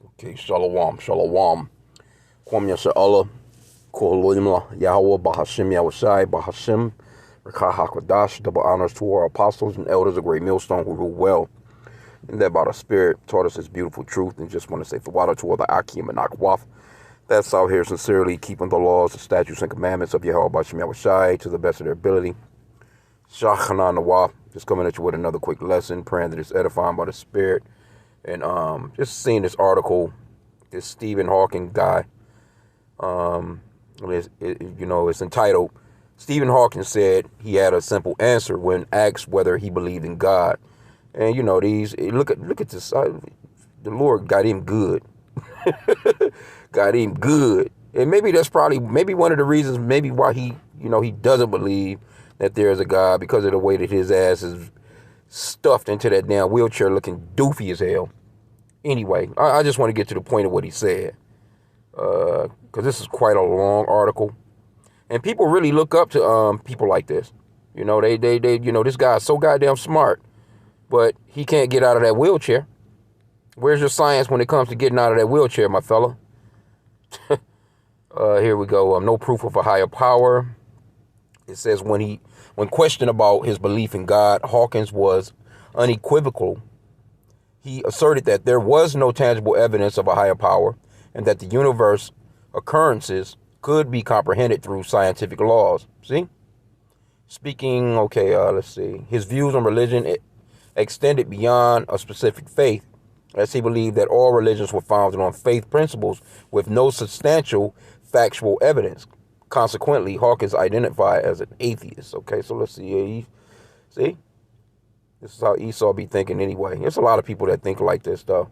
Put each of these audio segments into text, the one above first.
Okay, shalom, shalom. Kwam Yasha Allah, Koholimla, Yahweh, Bahashim, Yahushai, Bahashim, Rakah HaKodash, double honors to our apostles and elders, a great millstone who rule well, and that by the Spirit taught us his beautiful truth, and just want to say for water to all the H.I.M and Akwaf, that's out here sincerely keeping the laws, the statutes, and commandments of Yahweh, Bahashim, Yahushai, to the best of their ability. Shachana Nawaf, just coming at you with another quick lesson, praying that it's edifying by the Spirit. And just seeing this article, this Stephen Hawking guy, it's entitled, Stephen Hawking said he had a simple answer when asked whether he believed in God. And, look at this, the Lord got him good. Got him good. And maybe that's maybe one of the reasons, maybe why he doesn't believe that there is a God, because of the way that his ass is stuffed into that damn wheelchair looking doofy as hell. Anyway, I just want to get to the point of what he said, because this is quite a long article, and people really look up to people like this. This guy's so goddamn smart, but he can't get out of that wheelchair. Where's your science when it comes to getting out of that wheelchair, my fella? Here we go. No proof of a higher power. It says when questioned about his belief in God, Hawkins was unequivocal. He asserted that there was no tangible evidence of a higher power and that the universe occurrences could be comprehended through scientific laws. See? Speaking, let's see. His views on religion extended beyond a specific faith, as he believed that all religions were founded on faith principles with no substantial factual evidence. Consequently, Hawkins identified as an atheist. Okay, so let's see. See? This is how Esau be thinking anyway. There's a lot of people that think like this, though.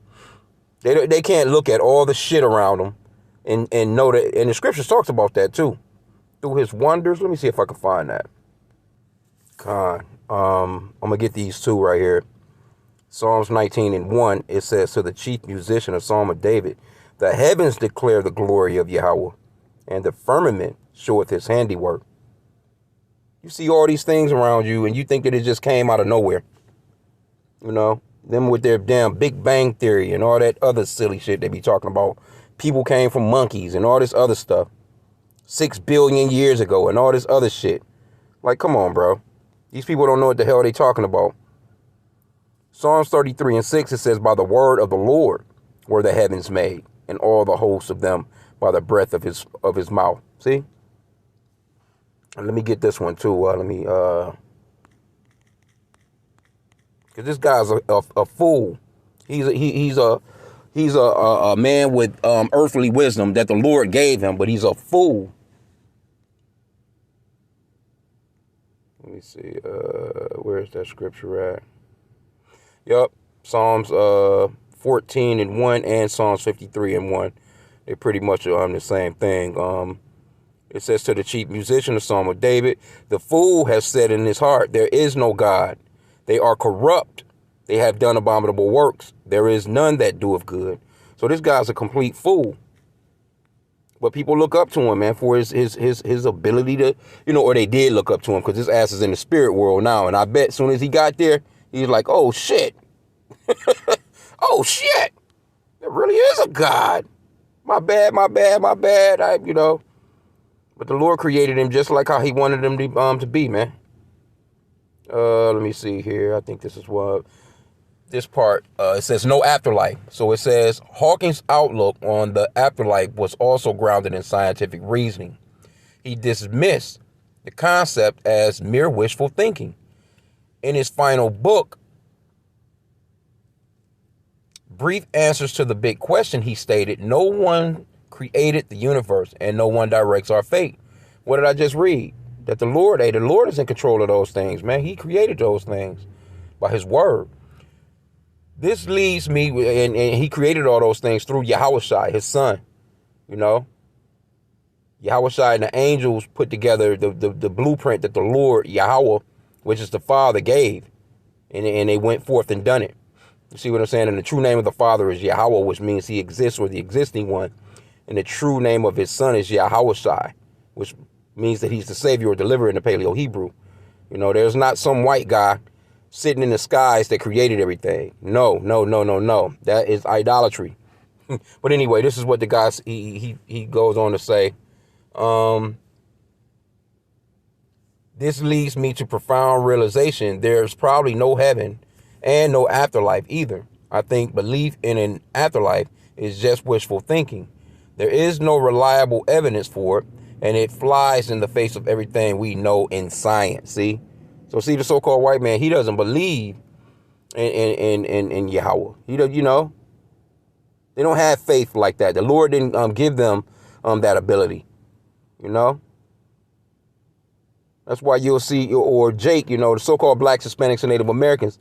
They can't look at all the shit around them and know that. And the scriptures talks about that, too. Through his wonders. Let me see if I can find that. I'm going to get these two right here. Psalms 19:1, it says, to the chief musician, a psalm of David, the heavens declare the glory of Yahweh, and the firmament showeth his handiwork. You see all these things around you, and you think that it just came out of nowhere. Them with their damn Big Bang Theory and all that other silly shit they be talking about. People came from monkeys and all this other stuff 6 billion years ago and all this other shit. Like, come on, bro. These people don't know what the hell they talking about. Psalms 33:6, it says, by the word of the Lord were the heavens made, and all the hosts of them by the breath of his mouth. See? And let me get this one too. Because this guy's a fool. He's a man with earthly wisdom that the Lord gave him, but he's a fool. Let me see. Where's that scripture at? Yep, Psalms 14:1 and Psalms 53:1. They're pretty much the same thing. It says, to the chief musician, the psalm of David, the fool has said in his heart, there is no God. They are corrupt. They have done abominable works. There is none that doeth good. So this guy's a complete fool. But people look up to him, man, for his ability to, or they did look up to him, because his ass is in the spirit world now. And I bet as soon as he got there, he's like, oh, shit. Oh, shit. There really is a God. My bad. But the Lord created him just like how he wanted him to be, man. Let me see here. I think this is this part, it says no afterlife. So it says Hawking's outlook on the afterlife was also grounded in scientific reasoning. He dismissed the concept as mere wishful thinking. In his final book, Brief Answers to the Big Question, he stated, no one created the universe and no one directs our fate. What did I just read? That the Lord is in control of those things, man. He created those things by his word. This leads me, and he created all those things through Yahushai, his son. Yahushai and the angels put together the blueprint that the Lord, Yahweh, which is the Father, gave. And they went forth and done it. You see what I'm saying? And the true name of the Father is Yahweh, which means he exists, or the existing one. And the true name of his son is Yahushai, which means that he's the savior or deliverer in the Paleo Hebrew. There's not some white guy sitting in the skies that created everything. No. That is idolatry. But anyway, this is what the guy, he goes on to say. This leads me to profound realization. There's probably no heaven and no afterlife either. I think belief in an afterlife is just wishful thinking. There is no reliable evidence for it, and it flies in the face of everything we know in science. See? So see, the so-called white man, he doesn't believe in Yahweh. He don't, they don't have faith like that. The Lord didn't give them that ability. That's why you'll see, or Jake, the so-called blacks, Hispanics, and Native Americans,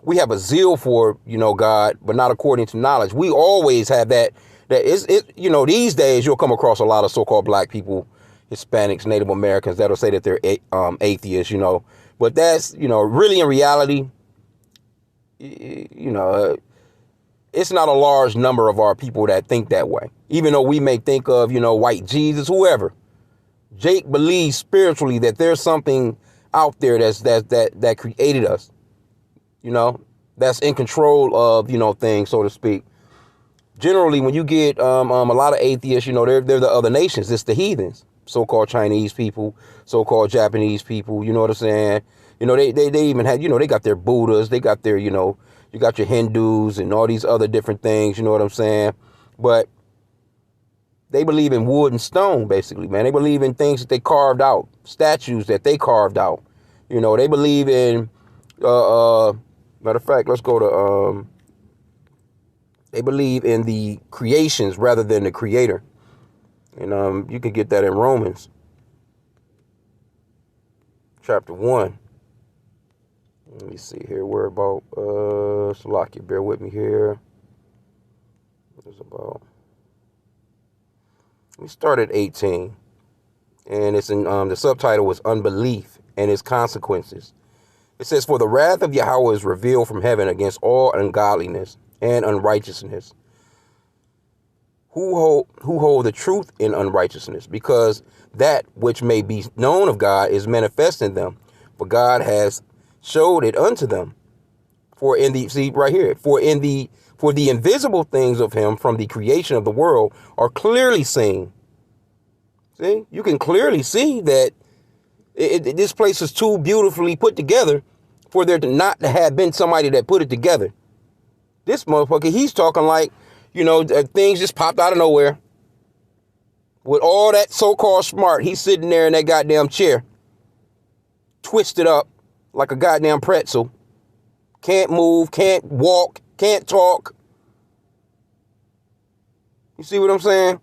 we have a zeal for, God, but not according to knowledge. We always have that these days you'll come across a lot of so-called black people, Hispanics, Native Americans that'll say that they're atheists, but that's, really in reality, it's not a large number of our people that think that way. Even though we may think of, white Jesus, whoever. Jake believes spiritually that there's something out there that created us, that's in control of, things, so to speak. Generally, when you get a lot of atheists, they're the other nations. It's the heathens, so-called Chinese people, so-called Japanese people. You know what I'm saying? They even had, they got their Buddhas, they got their, you got your Hindus and all these other different things. You know what I'm saying? But they believe in wood and stone, basically, man. They believe in things that they carved out, statues that they carved out. They believe in, matter of fact, let's go to, they believe in the creations rather than the creator. And you can get that in Romans chapter 1. Let me see here. We're about, Salakia, bear with me here. It's about, we started 18, and it's in the subtitle was Unbelief and Its Consequences. It says, for the wrath of Yahweh is revealed from heaven against all ungodliness and unrighteousness, who hold the truth in unrighteousness, because that which may be known of God is manifest in them, for God has showed it unto them. For the invisible things of him from the creation of the world are clearly seen. See, you can clearly see that this place is too beautifully put together for there to not have been somebody that put it together. This motherfucker, he's talking like, things just popped out of nowhere. With all that so-called smart, he's sitting there in that goddamn chair, twisted up like a goddamn pretzel. Can't move, can't walk, can't talk. You see what I'm saying?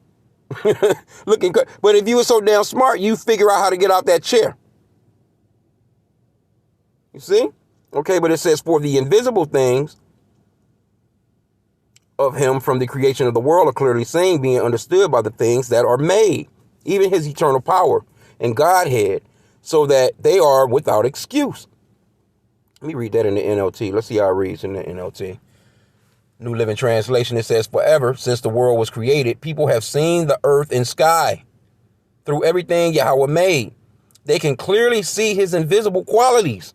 Looking good. But if you were so damn smart, you figure out how to get out that chair. You see? Okay, but it says, for the invisible things of him from the creation of the world are clearly seen, being understood by the things that are made, even his eternal power and Godhead, so that they are without excuse. Let me read that in the NLT. Let's see how it reads in the NLT. New Living Translation, it says, forever, since the world was created, people have seen the earth and sky. Through everything Yahweh made, they can clearly see his invisible qualities,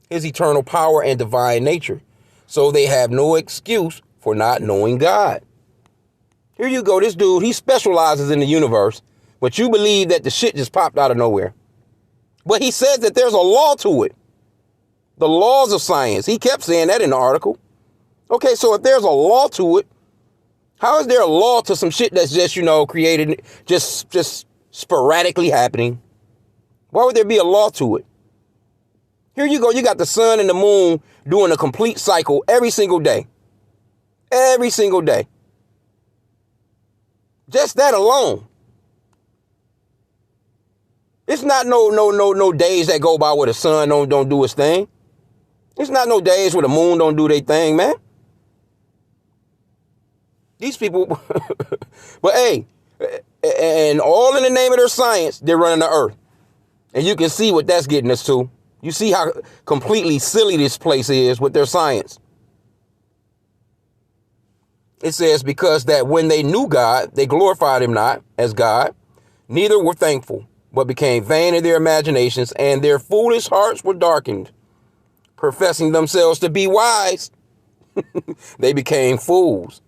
his eternal power and divine nature. So they have no excuse for not knowing God. Here you go. This dude, he specializes in the universe, but you believe that the shit just popped out of nowhere. But he says that there's a law to it. The laws of science. He kept saying that in the article. Okay, so if there's a law to it, how is there a law to some shit that's just, created, just sporadically happening? Why would there be a law to it? Here you go. You got the sun and the moon doing a complete cycle every single day. Every single day. Just that alone. It's not no days that go by where the sun don't do its thing. It's not no days where the moon don't do their thing, man. These people, but hey, and all in the name of their science, they're running the earth. And you can see what that's getting us to. You see how completely silly this place is with their science. It says, because that when they knew God, they glorified him not as God, neither were thankful, but became vain in their imaginations, and their foolish hearts were darkened. Professing themselves to be wise, they became fools,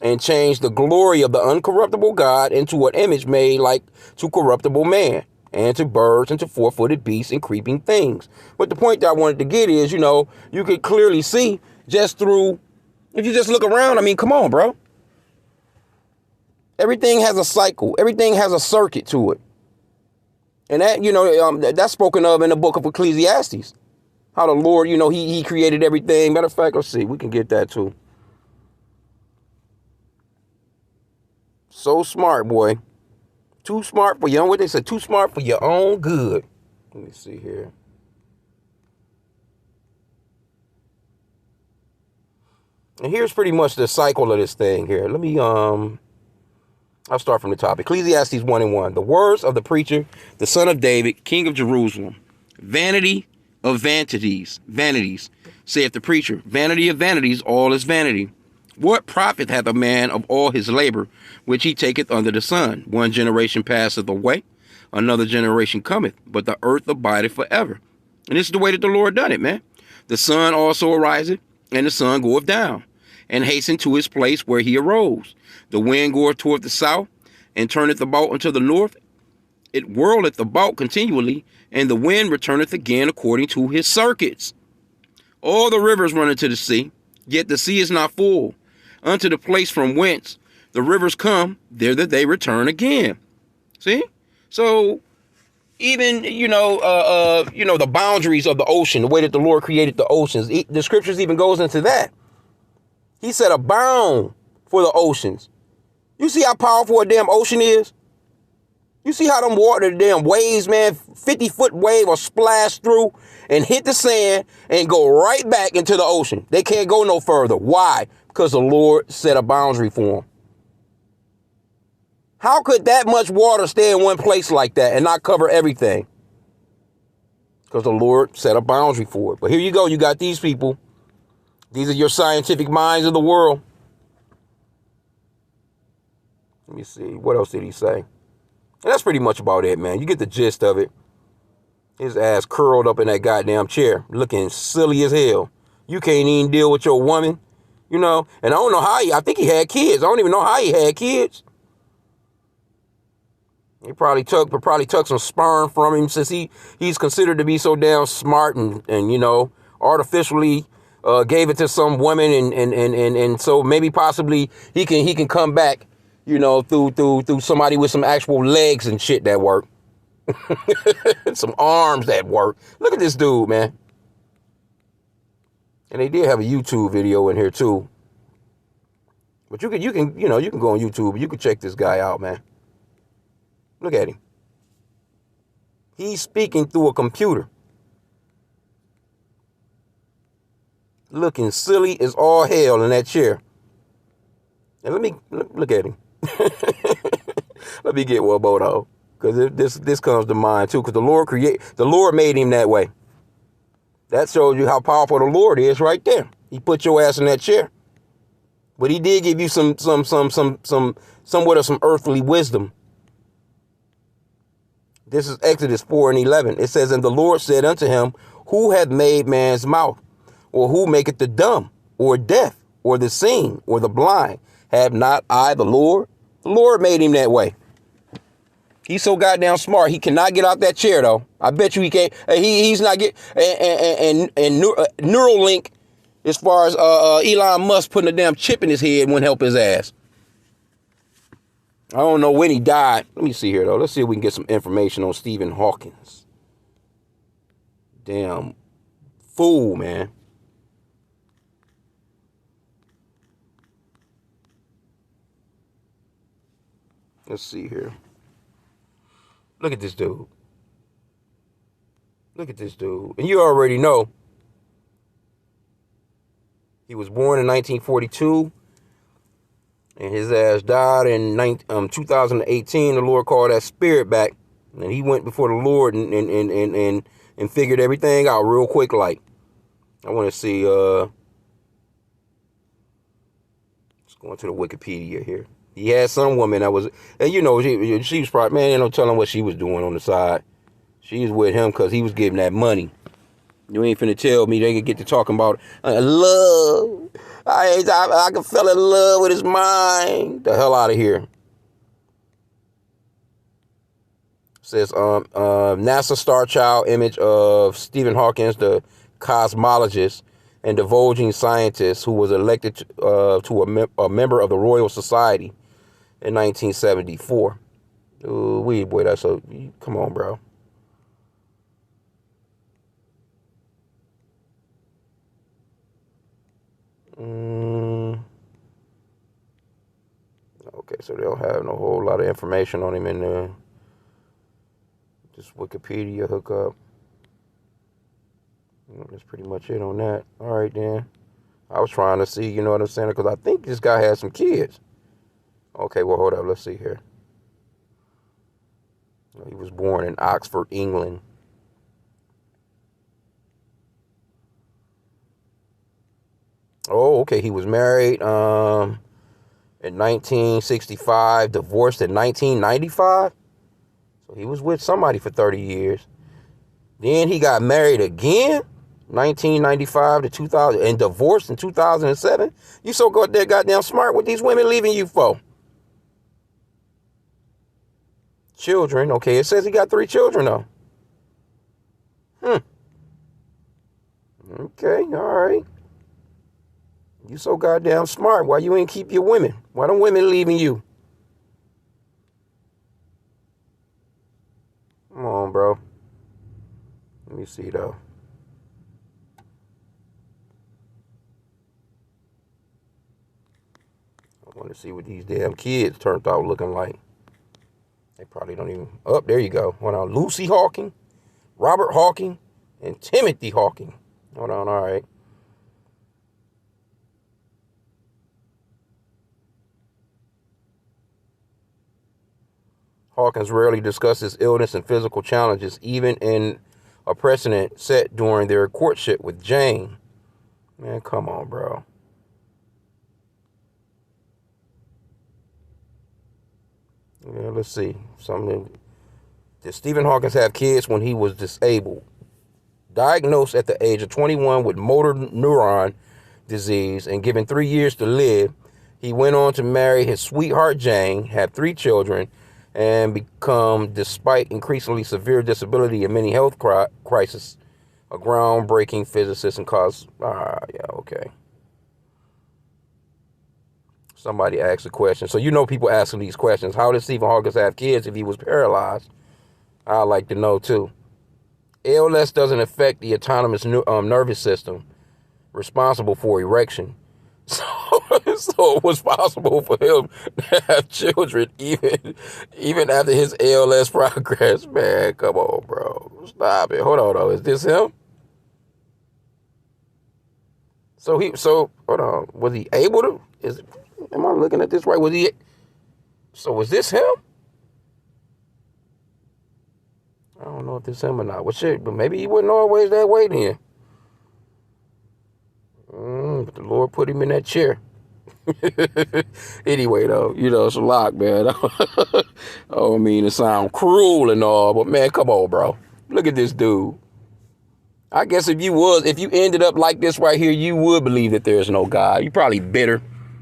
and changed the glory of the uncorruptible God into an image made like to corruptible man, and to birds, and to four-footed beasts, and creeping things. But the point that I wanted to get is, you could clearly see just through, if you just look around, I mean, come on, bro. Everything has a cycle. Everything has a circuit to it. And that, that's spoken of in the book of Ecclesiastes. How the Lord, he created everything. Matter of fact, let's see, we can get that too. So smart, boy. Too smart for your own, what they said, too smart for your own good. Let me see here. And here's pretty much the cycle of this thing here. Let me, I'll start from the top. Ecclesiastes 1:1. The words of the preacher, the son of David, king of Jerusalem. Vanity of vanities, saith the preacher. Vanity of vanities, all is vanity. What profit hath a man of all his labor, which he taketh under the sun? One generation passeth away, another generation cometh, but the earth abideth forever. And this is the way that the Lord done it, man. The sun also ariseth, and the sun goeth down, and hasten to his place where he arose. The wind goeth toward the south, and turneth about unto the north. It whirleth about continually, and the wind returneth again according to his circuits. All the rivers run into the sea, yet the sea is not full. Unto the place from whence the rivers come, there that they return again. See? So even, the boundaries of the ocean, the way that the Lord created the oceans, the scriptures even goes into that. He set a bound for the oceans. You see how powerful a damn ocean is? You see how them water, the damn waves, man, 50-foot wave will splash through and hit the sand and go right back into the ocean. They can't go no further. Why? Because the Lord set a boundary for them. How could that much water stay in one place like that and not cover everything? Because the Lord set a boundary for it. But here you go. You got these people. These are your scientific minds of the world. Let me see. What else did he say? And that's pretty much about it, man. You get the gist of it. His ass curled up in that goddamn chair, looking silly as hell. You can't even deal with your woman, And I don't know how I think he had kids. I don't even know how he had kids. He probably took some sperm from him since he's considered to be so damn smart and artificially gave it to some woman and so maybe possibly he can come back, through somebody with some actual legs and shit that work. Some arms that work. Look at this dude, man. And they did have a YouTube video in here too. But you can go on YouTube. You can check this guy out, man. Look at him. He's speaking through a computer. Looking silly as all hell in that chair. And let me look at him. Let me get one more though. Because this comes to mind too. Because the Lord made him that way. That shows you how powerful the Lord is right there. He put your ass in that chair. But he did give you somewhat of some earthly wisdom. This is Exodus 4:11. It says, and the Lord said unto him, who hath made man's mouth? Or who maketh the dumb, or deaf, or the seeing, or the blind? Have not I the Lord? The Lord made him that way. He's so goddamn smart. He cannot get out that chair, though. I bet you he can't. He's not get and Neuralink, as far as Elon Musk putting a damn chip in his head, wouldn't help his ass. I don't know when he died. Let me see here, though. Let's see if we can get some information on Stephen Hawking. Damn fool, man. Let's see here. Look at this dude. Look at this dude. And you already know. He was born in 1942. And his ass died in 2018. The Lord called that spirit back. And he went before the Lord and figured everything out real quick like. I want to see. Let's go into the Wikipedia here. He had some woman that was, and she was probably, man, no telling what she was doing on the side. She was with him because he was giving that money. You ain't finna tell me they could get to talking about love. I can fell in love with his mind. The hell out of here. Says NASA star child image of Stephen Hawking, the cosmologist and divulging scientist who was elected to a member of the Royal Society in 1974. Ooh, boy, that's so. Come on, bro. Okay, so they don't have no whole lot of information on him in there. Just Wikipedia hookup. That's pretty much it on that. All right, then. I was trying to see, you know what I'm saying? Because I think this guy has some kids. Okay, well, hold up. Let's see here. He was born in Oxford, England. Oh, okay. He was married in 1965, divorced in 1995. So he was with somebody for 30 years. Then he got married again, 1995 to 2000, and divorced in 2007. You so goddamn smart. What these women leaving you for? Children. Okay, it says he got 3 children, though. Okay, all right. You so goddamn smart. Why you ain't keep your women? Why them women leaving you? Come on, bro. Let me see, though. I want to see what these damn kids turned out looking like. They probably don't even... Oh, there you go. Hold on. Lucy Hawking, Robert Hawking, and Timothy Hawking. Hold on, all right. Hawkins rarely discusses illness and physical challenges, even in a precedent set during their courtship with Jane. Man, come on, bro. Yeah, let's see. Did Stephen Hawkins have kids when he was disabled? Diagnosed at the age of 21 with motor neuron disease and given 3 years to live, he went on to marry his sweetheart Jane, had 3 children, and become, despite increasingly severe disability and many health crises, a groundbreaking physicist and yeah, okay. Somebody asked a question. So you know people asking these questions. How did Stephen Hawking have kids if he was paralyzed? I'd like to know, too. ALS doesn't affect the autonomous nervous system responsible for erection. So it was possible for him to have children even after his ALS progress. Man, come on, bro. Stop it. Hold on, though. Is this him? So hold on. Was he able to? Am I looking at this right? So was this him? I don't know if this him or not. Well, shit, but maybe he wasn't always that way then. But the Lord put him in that chair. Anyway, though, it's a lock, man. I don't mean to sound cruel and all, but man, come on, bro. Look at this dude. I guess if you ended up like this right here, you would believe that there's no God. You probably bitter.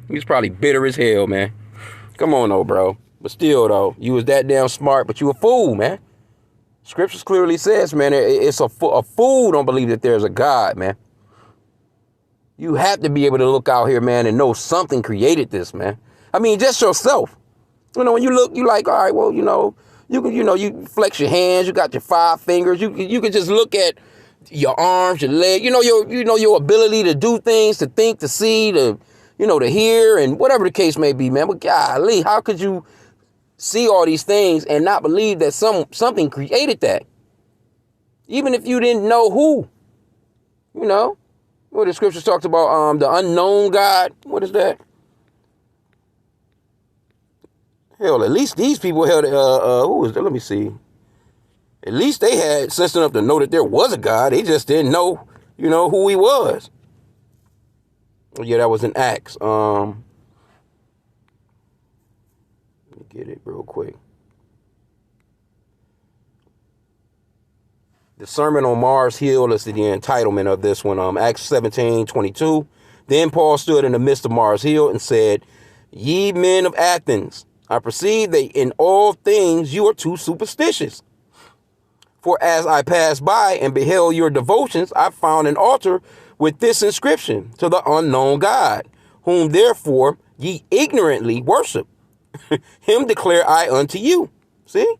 He's probably bitter as hell, man. Come on, though, bro. But still, though, you was that damn smart, but you a fool, man. Scriptures clearly says, man, it's a fool don't believe that there's a God, man. You have to be able to look out here, man, and know something created this, man. I mean, just yourself. When you look, you like, all right, well, you flex your hands, you got your 5 fingers, you can just look at your arms, your leg, your ability to do things, to think, to see, to hear, and whatever the case may be, man. But golly, how could you see all these things and not believe that something created that? Even if you didn't know who, Well, the scriptures talks about the unknown God. What is that? Hell, at least these people held, who was that? Let me see. At least they had sense enough to know that there was a God. They just didn't know, who he was. Yeah, that was in Acts. Let me get it real quick. The Sermon on Mars Hill is the entitlement of this one. Acts 17:22 Then Paul stood in the midst of Mars Hill and said, Ye men of Athens, I perceive that in all things you are too superstitious. For as I passed by and beheld your devotions, I found an altar with this inscription, To the unknown God, whom therefore ye ignorantly worship. Him declare I unto you. See?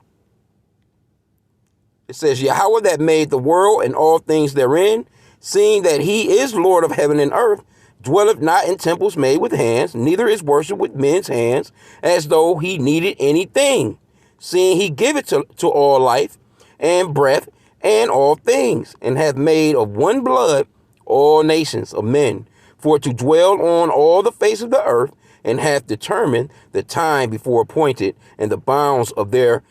It says, Yahweh that made the world and all things therein, seeing that he is Lord of heaven and earth, dwelleth not in temples made with hands, neither is worship with men's hands, as though he needed anything, seeing he giveth to all life and breath and all things, and hath made of one blood all nations of men, for to dwell on all the face of the earth, and hath determined the time before appointed and the bounds of their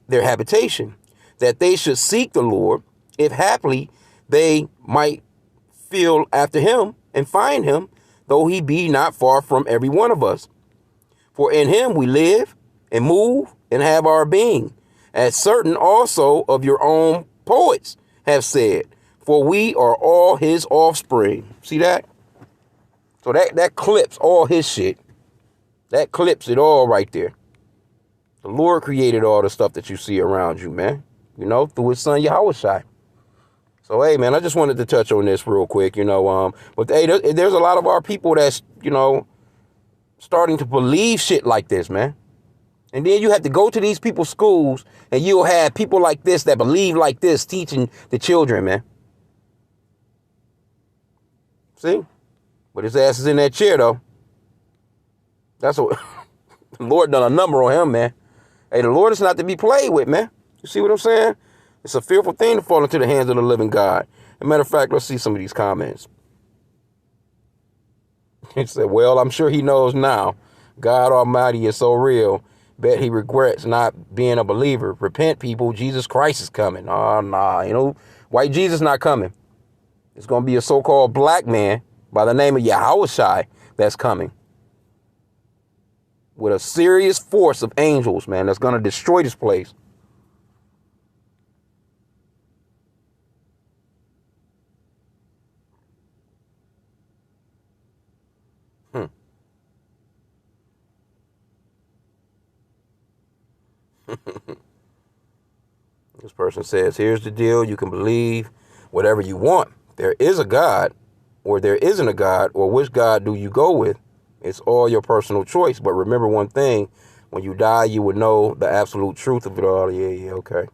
habitation, that they should seek the Lord, if haply they might feel after him and find him, though he be not far from every one of us. For in him we live and move and have our being, as certain also of your own poets have said, for we are all his offspring. See that? So that clips all his shit. That clips it all right there. The Lord created all the stuff that you see around you, man. You know, through his son Yahweh. So, hey, man, I just wanted to touch on this real quick, but hey, there's a lot of our people that's, starting to believe shit like this, man. And then you have to go to these people's schools and you'll have people like this that believe like this teaching the children, man. See? But his ass is in that chair, though. That's what the Lord done a number on him, man. Hey, the Lord is not to be played with, man. You see what I'm saying? It's a fearful thing to fall into the hands of the living God. As a matter of fact, let's see some of these comments. He said, well, I'm sure he knows now. God Almighty is so real. Bet he regrets not being a believer. Repent, people. Jesus Christ is coming. Oh, nah. White Jesus not coming. It's going to be a so-called black man by the name of Yahweh that's coming. With a serious force of angels, man, that's going to destroy this place. This person says, here's the deal. You can believe whatever you want. There is a God, or there isn't a God, or which God do you go with? It's all your personal choice. But remember one thing, when you die, you would know the absolute truth of it all. Yeah, okay.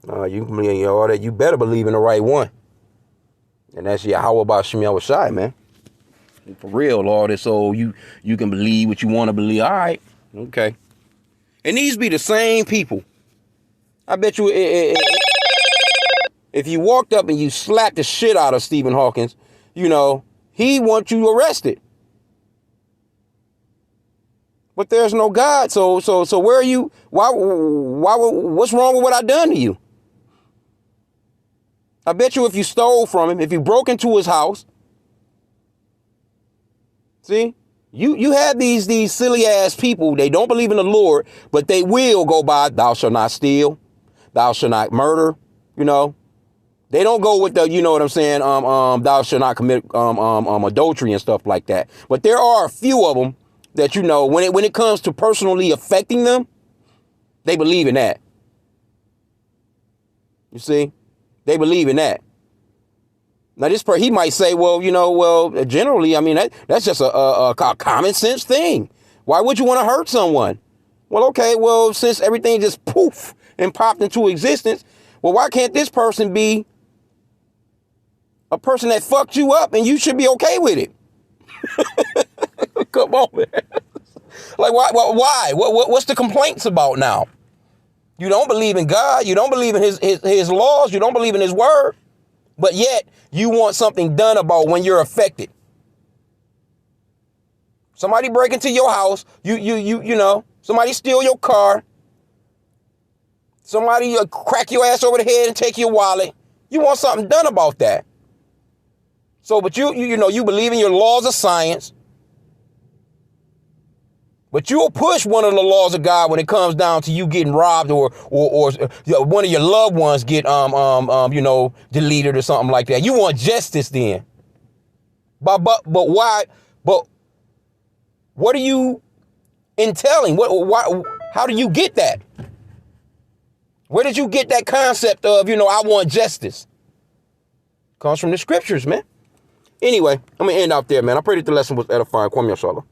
You can believe all that. You better believe in the right one. And that's Yahweh Bashim Yahweh, man. For real, all this, so you can believe what you want to believe. All right, okay. And these be the same people. I bet you if you walked up and you slapped the shit out of Stephen Hawkins, he wants you arrested. But there's no God. So where are you? Why, what's wrong with what I done to you? I bet you if you stole from him, if you broke into his house, see, you have these silly ass people. They don't believe in the Lord, but they will go by, thou shalt not steal, thou shalt not murder. They don't go with the, you know what I'm saying? Thou shalt not commit adultery and stuff like that. But there are a few of them that when it comes to personally affecting them, they believe in that. You see, they believe in that. Now, he might say, generally, I mean, that's just a common sense thing. Why would you want to hurt someone? Well, okay, since everything just poof and popped into existence, why can't this person be a person that fucked you up and you should be okay with it? Come on, man. Like, why? What's the complaints about now? You don't believe in God. You don't believe in his laws. You don't believe in his word. But yet you want something done about when you're affected. Somebody break into your house. Somebody steal your car. Somebody crack your ass over the head and take your wallet. You want something done about that. So, but you believe in your laws of science. But you'll push one of the laws of God when it comes down to you getting robbed or one of your loved ones get deleted or something like that. You want justice then. But why? But what are you entailing? Why? How do you get that? Where did you get that concept of, I want justice? Comes from the scriptures, man. Anyway, I'm going to end out there, man. I pray that the lesson was edifying. Kwame Yashala.